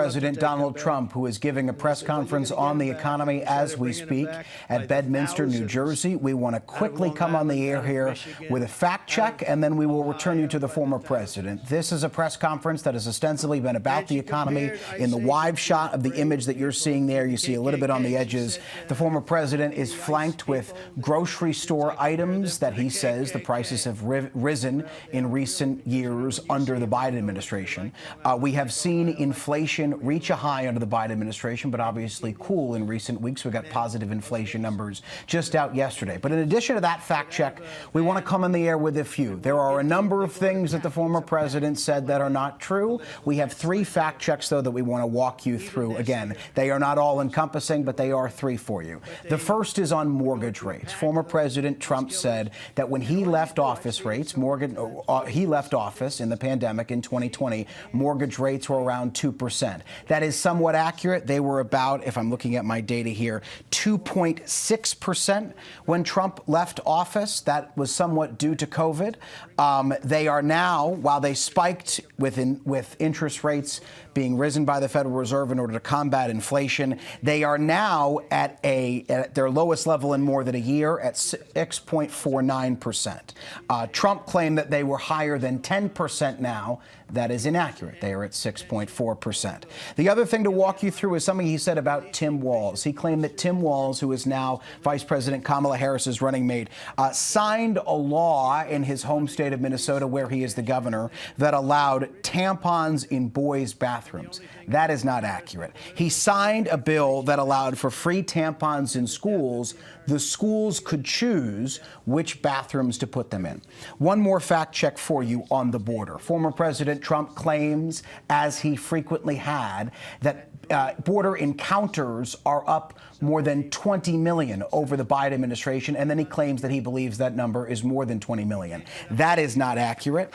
President Donald Trump, who is giving a press conference on the economy as we speak at Bedminster, New Jersey. We want to quickly come on the air here with a fact check, and then we will return you to the former president. This is a press conference that has ostensibly been about the economy. In the wide shot of the image that you're seeing there, you see a little bit on the edges. The former president is flanked with grocery store items that he says the prices have risen in recent years under the Biden administration. We have seen inflation reach a high under the Biden administration, but obviously cool in recent weeks. We got positive inflation numbers just out yesterday. But in addition to that fact check, we want to come in the air with a few. There are a number of things that the former president said that are not true. We have three fact checks, though, that we want to walk you through. Again, they are not all encompassing, but they are three for you. The first is on mortgage rates. Former President Trump said that when he left office he left office in the pandemic in 2020, mortgage rates were around 2%. That is somewhat accurate. They were about, if I'm looking at my data here, 2.6% when Trump left office. That was somewhat due to COVID. They are now, while they spiked with interest rates being risen by the Federal Reserve in order to combat inflation, they are now at their lowest level in more than a year at 6.49%. Trump claimed that they were higher than 10% now. That is inaccurate. They are at 6.4%. The other thing to walk you through is something he said about Tim Walz. He claimed that Tim Walz, who is now Vice President Kamala Harris's running mate, signed a law in his home state of Minnesota, where he is the governor, that allowed tampons in boys' bathrooms. That is not accurate. He signed a bill that allowed for free tampons in schools. The schools could choose which bathrooms to put them in. One more fact check for you on the border. Former President Trump claims, as he frequently had, that border encounters are up more than 20 million over the Biden administration, and then he claims that he believes that number is more than 20 million. That is not accurate.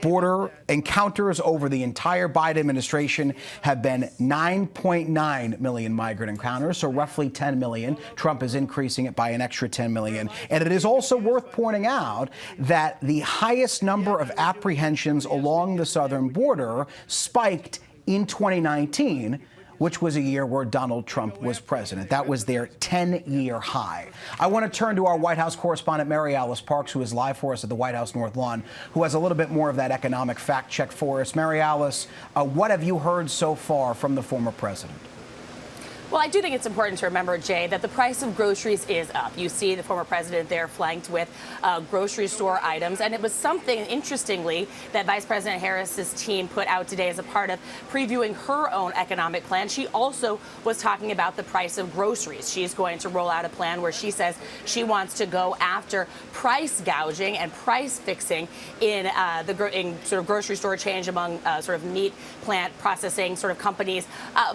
Border encounters over the entire Biden administration have been 9.9 million migrant encounters, so roughly 10 million. Trump is increasing it by an extra 10 million. And it is also worth pointing out that the highest number of apprehensions along the southern border spiked in 2019, which was a year where Donald Trump was president. That was their 10-year high. I want to turn to our White House correspondent, Mary Alice Parks, who is live for us at the White House North Lawn, who has a little bit more of that economic fact check for us. Mary Alice, what have you heard so far from the former president? Well, I do think it's important to remember, Jay, that the price of groceries is up. You see the former president there flanked with grocery store items. And it was something, interestingly, that Vice President Harris's team put out today as a part of previewing her own economic plan. She also was talking about the price of groceries. She's going to roll out a plan where she says she wants to go after price gouging and price fixing in sort of grocery store change among sort of meat plant processing sort of companies.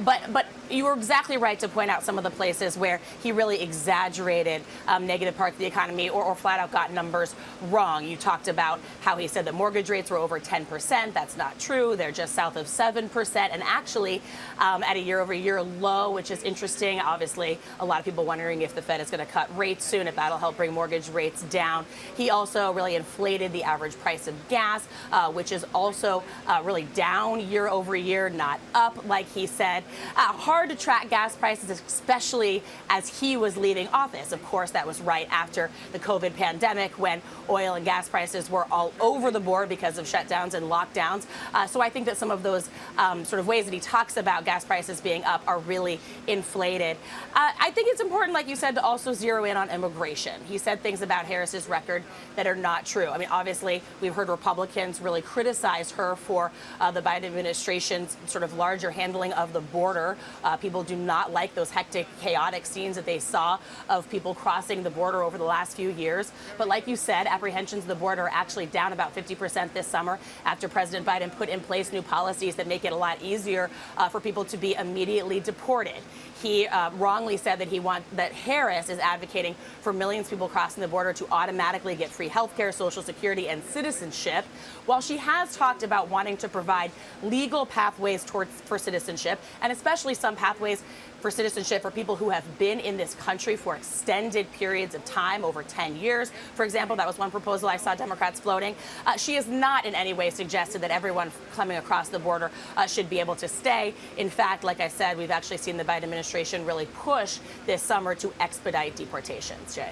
But you were exactly right to point out some of the places where he really exaggerated negative parts of the economy or flat out got numbers wrong. You talked about how he said that mortgage rates were over 10%. That's not true. They're just south of 7%. And actually at a year-over-year low, which is interesting. Obviously, a lot of people wondering if the Fed is going to cut rates soon, if that'll help bring mortgage rates down. He also really inflated the average price of gas, which is also really down year-over-year, not up, like he said. Hard to track gas prices, especially as he was leaving office. Of course, that was right after the COVID pandemic, when oil and gas prices were all over the board because of shutdowns and lockdowns. So I think that some of those sort of ways that he talks about gas prices being up are really inflated. I think it's important, like you said, to also zero in on immigration. He said things about Harris's record that are not true. I mean, obviously, we've heard Republicans really criticize her for the Biden administration's sort of larger handling of the border. People do not like those hectic, chaotic scenes that they saw of people crossing the border over the last few years. But like you said, apprehensions of the border are actually down about 50% this summer after President Biden put in place new policies that make it a lot easier for people to be immediately deported. He wrongly said that Harris is advocating for millions of people crossing the border to automatically get free health care, Social Security, and citizenship. While she has talked about wanting to provide legal pathways for citizenship, and especially some pathways for citizenship for people who have been in this country for extended periods of time, over 10 years. For example, that was one proposal I saw Democrats floating. She has not in any way suggested that everyone coming across the border should be able to stay. In fact, like I said, we've actually seen the Biden administration really push this summer to expedite deportations. Jay.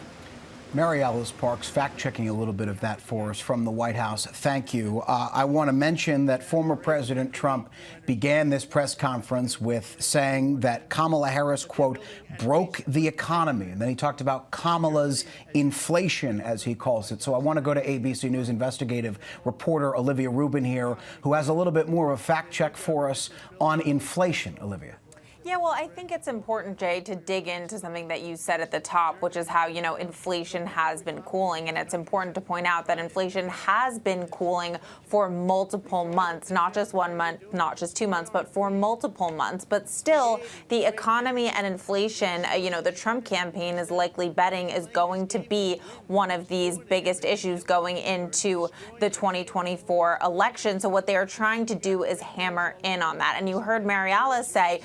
Mary Alice Parks, fact-checking a little bit of that for us from the White House. Thank you. I want to mention that former President Trump began this press conference with saying that Kamala Harris, quote, broke the economy. And then he talked about Kamala's inflation, as he calls it. So I want to go to ABC News investigative reporter Olivia Rubin here, who has a little bit more of a fact-check for us on inflation. Olivia. Yeah, well, I think it's important, Jay, to dig into something that you said at the top, which is how, inflation has been cooling. And it's important to point out that inflation has been cooling for multiple months, not just 1 month, not just 2 months, but for multiple months. But still, the economy and inflation, the Trump campaign is likely betting is going to be one of these biggest issues going into the 2024 election. So what they are trying to do is hammer in on that. And you heard Mary Alice say,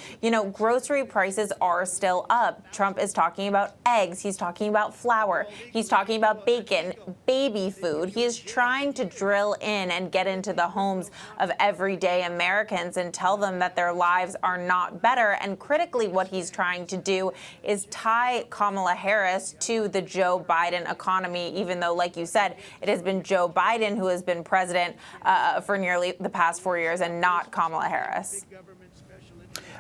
grocery prices are still up. Trump is talking about eggs. He's talking about flour. He's talking about bacon, baby food. He is trying to drill in and get into the homes of everyday Americans and tell them that their lives are not better. And critically, what he's trying to do is tie Kamala Harris to the Joe Biden economy, even though, like you said, it has been Joe Biden who has been president for nearly the past 4 years and not Kamala Harris.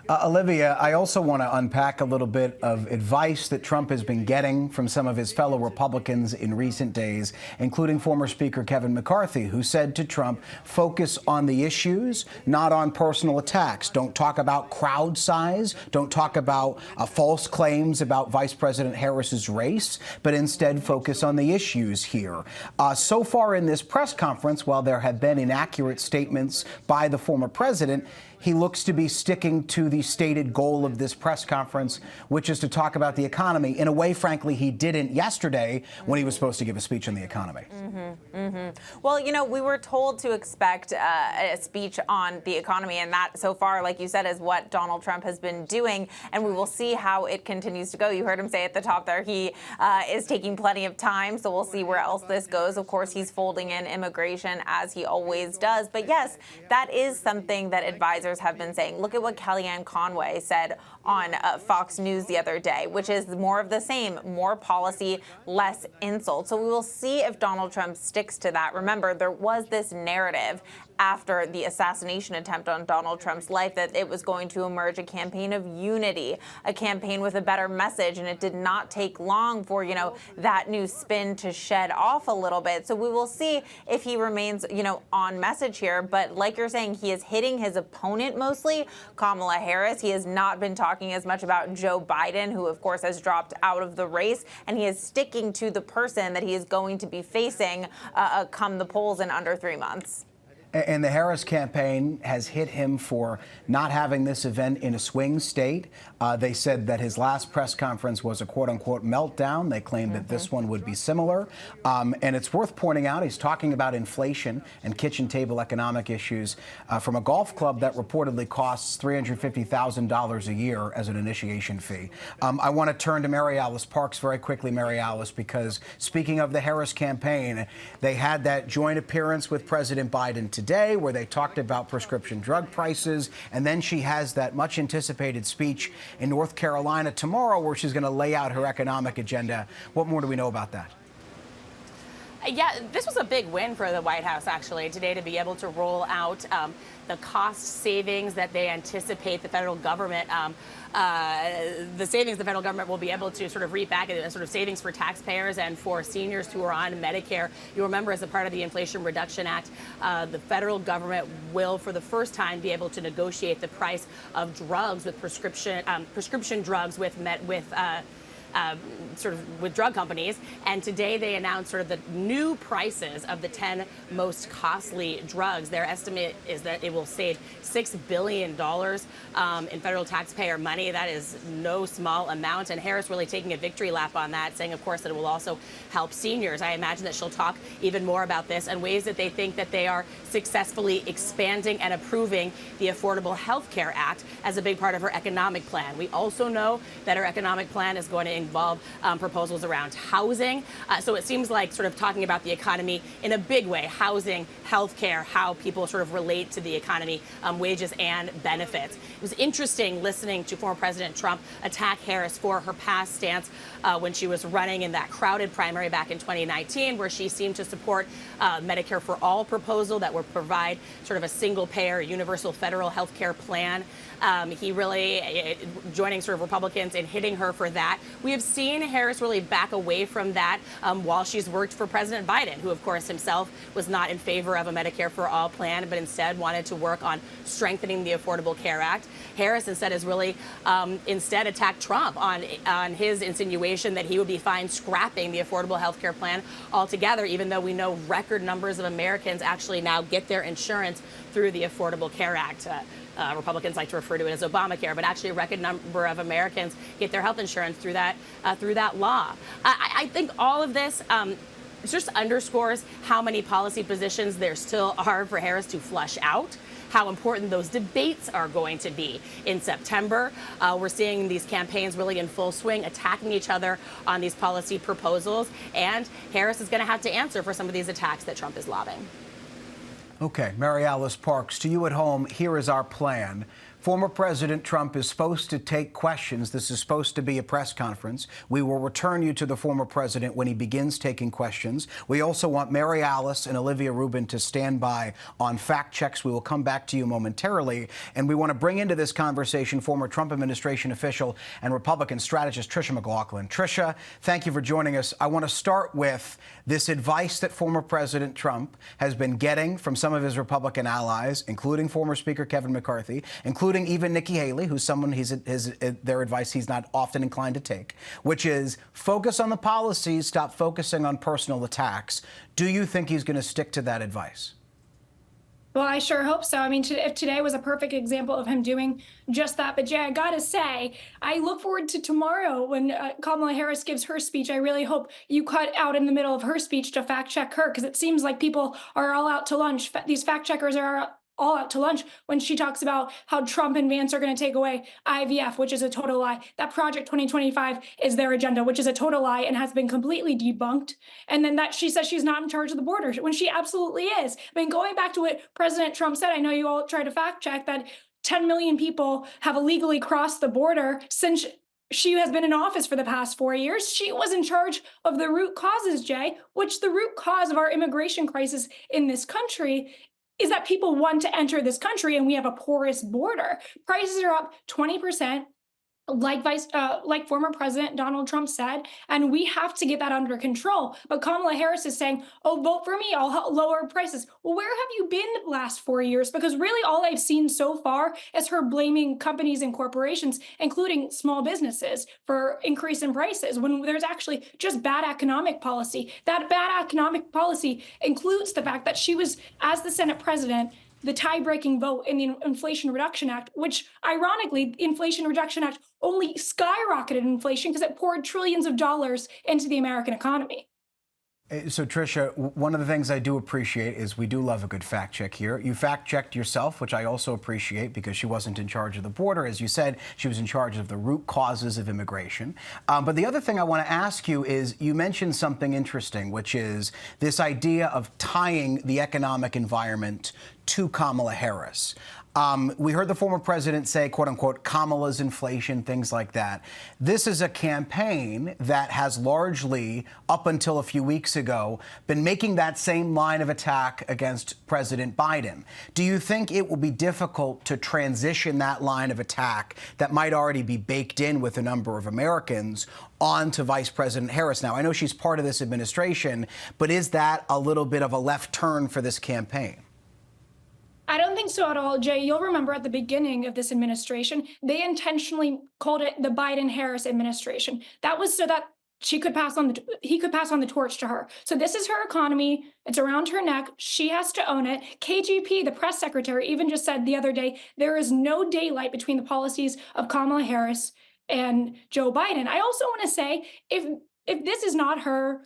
Olivia, I also want to unpack a little bit of advice that Trump has been getting from some of his fellow Republicans in recent days, including former Speaker Kevin McCarthy, who said to Trump, focus on the issues, not on personal attacks. Don't talk about crowd size. Don't talk about false claims about Vice President Harris's race, but instead focus on the issues here. So far in this press conference, while there have been inaccurate statements by the former president, he looks to be sticking to the stated goal of this press conference, which is to talk about the economy in a way, frankly, he didn't yesterday when he was supposed to give a speech on the economy. Well, we were told to expect a speech on the economy, and that so far, like you said, is what Donald Trump has been doing, and we will see how it continues to go. You heard him say at the top there he is taking plenty of time, so we'll see where else this goes. Of course, he's folding in immigration as he always does. But yes, that is something that advisors have been saying. Look at what Kellyanne Conway said on Fox News the other day, which is more of the same, more policy, less insult. So we will see if Donald Trump sticks to that. Remember, there was this narrative after the assassination attempt on Donald Trump's life that it was going to emerge a campaign of unity, a campaign with a better message, and it did not take long for, that new spin to shed off a little bit. So we will see if he remains, on message here. But like you're saying, he is hitting his opponent mostly, Kamala Harris. He has not been talking as much about Joe Biden, who, of course, has dropped out of the race, and he is sticking to the person that he is going to be facing come the polls in under 3 months. And the Harris campaign has hit him for not having this event in a swing state. They said that his last press conference was a quote-unquote meltdown. They claimed that this one would be similar. And it's worth pointing out he's talking about inflation and kitchen table economic issues from a golf club that reportedly costs $350,000 a year as an initiation fee. I want to turn to Mary Alice Parks very quickly, Mary Alice, because speaking of the Harris campaign, they had that joint appearance with President Biden today where they talked about prescription drug prices, and then she has that much anticipated speech in North Carolina tomorrow where she's going to lay out her economic agenda. What more do we know about that? Yeah, this was a big win for the White House, actually, today to be able to roll out the cost savings that they anticipate the federal government, the savings the federal government will be able to sort of reap back as sort of savings for taxpayers and for seniors who are on Medicare. You remember, as a part of the Inflation Reduction Act, the federal government will, for the first time, be able to negotiate the price of drugs with prescription drugs with sort of with drug companies. And today they announced sort of the new prices of the 10 most costly drugs. Their estimate is that it will save $6 billion in federal taxpayer money. That is no small amount. And Harris really taking a victory lap on that, saying, of course, that it will also help seniors. I imagine that she'll talk even more about this and ways that they think that they are successfully expanding and approving the Affordable Health Care Act as a big part of her economic plan. We also know that her economic plan is going to involve proposals around housing. So it seems like sort of talking about the economy in a big way, housing, health care, how people sort of relate to the economy, wages and benefits. It was interesting listening to former President Trump attack Harris for her past stance when she was running in that crowded primary back in 2019, where she seemed to support Medicare for All proposal that would provide sort of a single payer, universal federal health care plan. He really joining sort of Republicans and hitting her for that. We have seen Harris really back away from that while she's worked for President Biden, who, of course, himself was not in favor of a Medicare for All plan, but instead wanted to work on strengthening the Affordable Care Act. Harris instead has really instead attacked Trump on his insinuation that he would be fine scrapping the Affordable Health Care plan altogether, even though we know record numbers of Americans actually now get their insurance through the Affordable Care Act. Republicans like to refer to it as Obamacare, but actually a record number of Americans get their health insurance through that law. I think all of this just underscores how many policy positions there still are for Harris to flush out, how important those debates are going to be in September. We're seeing these campaigns really in full swing, attacking each other on these policy proposals, and Harris is going to have to answer for some of these attacks that Trump is lobbing. Okay, Mary Alice Parks, to you at home, here is our plan. Former President Trump is supposed to take questions. This is supposed to be a press conference. We will return you to the former president when he begins taking questions. We also want Mary Alice and Olivia Rubin to stand by on fact checks. We will come back to you momentarily. And we want to bring into this conversation former Trump administration official and Republican strategist Tricia McLaughlin. Tricia, thank you for joining us. I want to start with this advice that former President Trump has been getting from some of his Republican allies, including former Speaker Kevin McCarthy, including even Nikki Haley, who's someone their advice he's not often inclined to take, which is focus on the policies, stop focusing on personal attacks. Do you think he's going to stick to that advice? Well, I sure hope so. I mean, if today was a perfect example of him doing just that. But Jay, I gotta say, I look forward to tomorrow when Kamala Harris gives her speech. I really hope you cut out in the middle of her speech to fact check her, because it seems like people are all out to lunch. These fact checkers are all out to lunch when she talks about how Trump and Vance are going to take away IVF, which is a total lie. That Project 2025 is their agenda, which is a total lie and has been completely debunked. And then that she says she's not in charge of the border when she absolutely is. I mean, going back to what President Trump said, I know you all try to fact check that 10 million people have illegally crossed the border since she has been in office for the past 4 years. She was in charge of the root causes, Jay, which the root cause of our immigration crisis in this country is that people want to enter this country and we have a porous border. Prices are up 20%, like former President Donald Trump said, and we have to get that under control. But Kamala Harris is saying, oh, vote for me, I'll lower prices. Well, where have you been the last 4 years? Because really all I've seen so far is her blaming companies and corporations, including small businesses, for increase in prices when there's actually just bad economic policy. That bad economic policy includes the fact that she was, as the Senate president, the tie-breaking vote in the Inflation Reduction Act, which ironically, the Inflation Reduction Act only skyrocketed inflation because it poured trillions of dollars into the American economy. So, Tricia, one of the things I do appreciate is we do love a good fact check here. You fact checked yourself, which I also appreciate because she wasn't in charge of the border. As you said, she was in charge of the root causes of immigration. But the other thing I want to ask you is you mentioned something interesting, which is this idea of tying the economic environment to Kamala Harris. We heard the former president say, quote unquote, Kamala's inflation, things like that. This is a campaign that has largely, up until a few weeks ago, been making that same line of attack against President Biden. Do you think it will be difficult to transition that line of attack that might already be baked in with a number of Americans onto Vice President Harris? Now, I know she's part of this administration, but is that a little bit of a left turn for this campaign? I don't think so at all, Jay. You'll remember at the beginning of this administration, they intentionally called it the Biden-Harris administration. That was so that he could pass on the torch to her. So this is her economy. It's around her neck. She has to own it. KGP, the press secretary, even just said the other day, there is no daylight between the policies of Kamala Harris and Joe Biden. I also want to say, if this is not her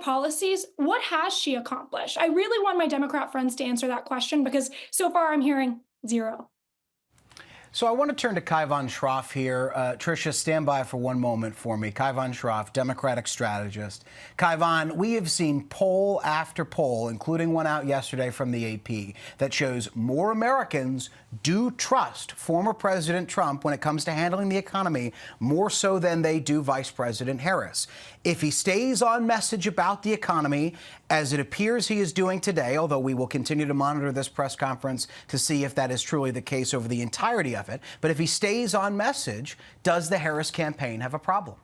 policies, what has she accomplished? I really want my Democrat friends to answer that question, because so far I'm hearing zero. So I want to turn to Kai von Schroff here. Tricia, stand by for one moment for me. Kai von Schroff, Democratic strategist. Kai von, we have seen poll after poll, including one out yesterday from the AP, that shows more Americans do trust former President Trump when it comes to handling the economy, more so than they do Vice President Harris. If he stays on message about the economy, as it appears he is doing today, although we will continue to monitor this press conference to see if that is truly the case over the entirety of it, but if he stays on message, does the Harris campaign have a problem?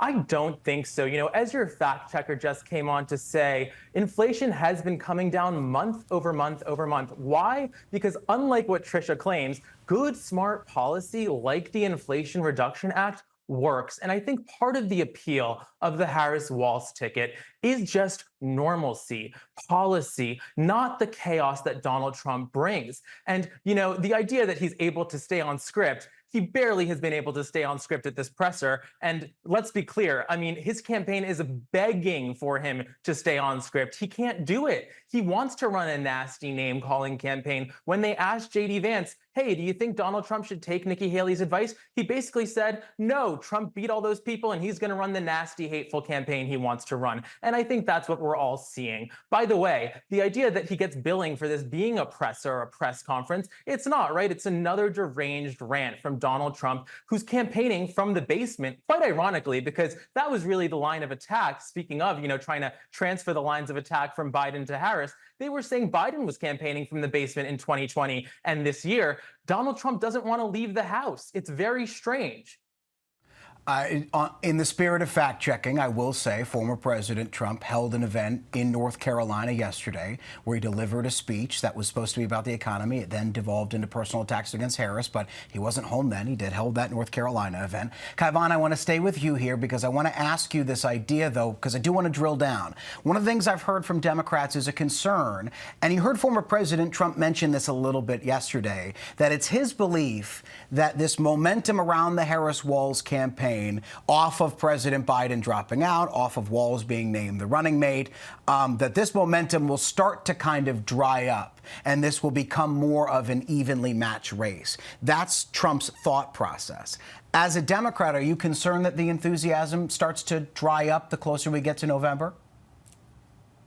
I don't think so. As your fact checker just came on to say, inflation has been coming down month over month over month. Why? Because unlike what Tricia claims, good, smart policy like the Inflation Reduction Act works. And I think part of the appeal of the Harris-Walz ticket is just normalcy, policy, not the chaos that Donald Trump brings. And, the idea that he's able to stay on script, he barely has been able to stay on script at this presser. And let's be clear, his campaign is begging for him to stay on script. He can't do it. He wants to run a nasty name-calling campaign. When they asked J.D. Vance, hey, do you think Donald Trump should take Nikki Haley's advice? He basically said, no, Trump beat all those people and he's going to run the nasty, hateful campaign he wants to run. And I think that's what we're all seeing. By the way, the idea that he gets billing for this being a presser or a press conference, it's not, right? It's another deranged rant from Donald Trump, who's campaigning from the basement, quite ironically, because that was really the line of attack. Speaking of, trying to transfer the lines of attack from Biden to Harris, they were saying Biden was campaigning from the basement in 2020. And this year, Donald Trump doesn't want to leave the House. It's very strange. In the spirit of fact-checking, I will say former President Trump held an event in North Carolina yesterday where he delivered a speech that was supposed to be about the economy. It then devolved into personal attacks against Harris, but he wasn't home then. He did hold that North Carolina event. Kai von, I want to stay with you here because I want to ask you this idea, though, because I do want to drill down. One of the things I've heard from Democrats is a concern, and you heard former President Trump mention this a little bit yesterday, that it's his belief that this momentum around the Harris-Walz campaign, off of President Biden dropping out, off of Walz being named the running mate, that this momentum will start to kind of dry up and this will become more of an evenly matched race. That's Trump's thought process. As a Democrat, are you concerned that the enthusiasm starts to dry up the closer we get to November?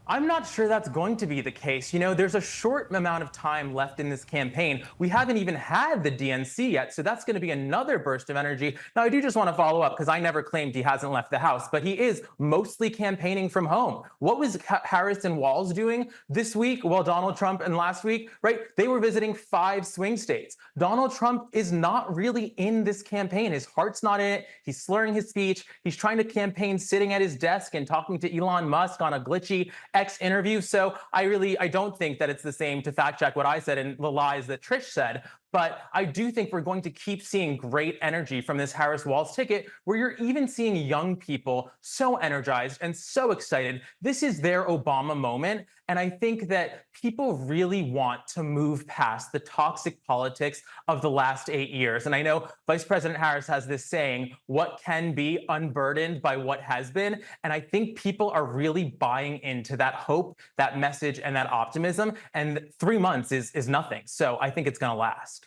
I'm not sure that's going to be the case. There's a short amount of time left in this campaign. We haven't even had the DNC yet, so that's going to be another burst of energy. Now, I do just want to follow up because I never claimed he hasn't left the House, but he is mostly campaigning from home. What was Harris and Walz doing this week? Well, Donald Trump and last week, right? They were visiting 5 swing states. Donald Trump is not really in this campaign. His heart's not in it. He's slurring his speech. He's trying to campaign sitting at his desk and talking to Elon Musk on a glitchy X interview. So I don't think that it's the same to fact check what I said and the lies that Trish said. But I do think we're going to keep seeing great energy from this Harris-Walz ticket, where you're even seeing young people so energized and so excited. This is their Obama moment. And I think that people really want to move past the toxic politics of the last 8 years. And I know Vice President Harris has this saying, what can be unburdened by what has been? And I think people are really buying into that hope, that message, and that optimism. And 3 months is nothing. So I think it's going to last.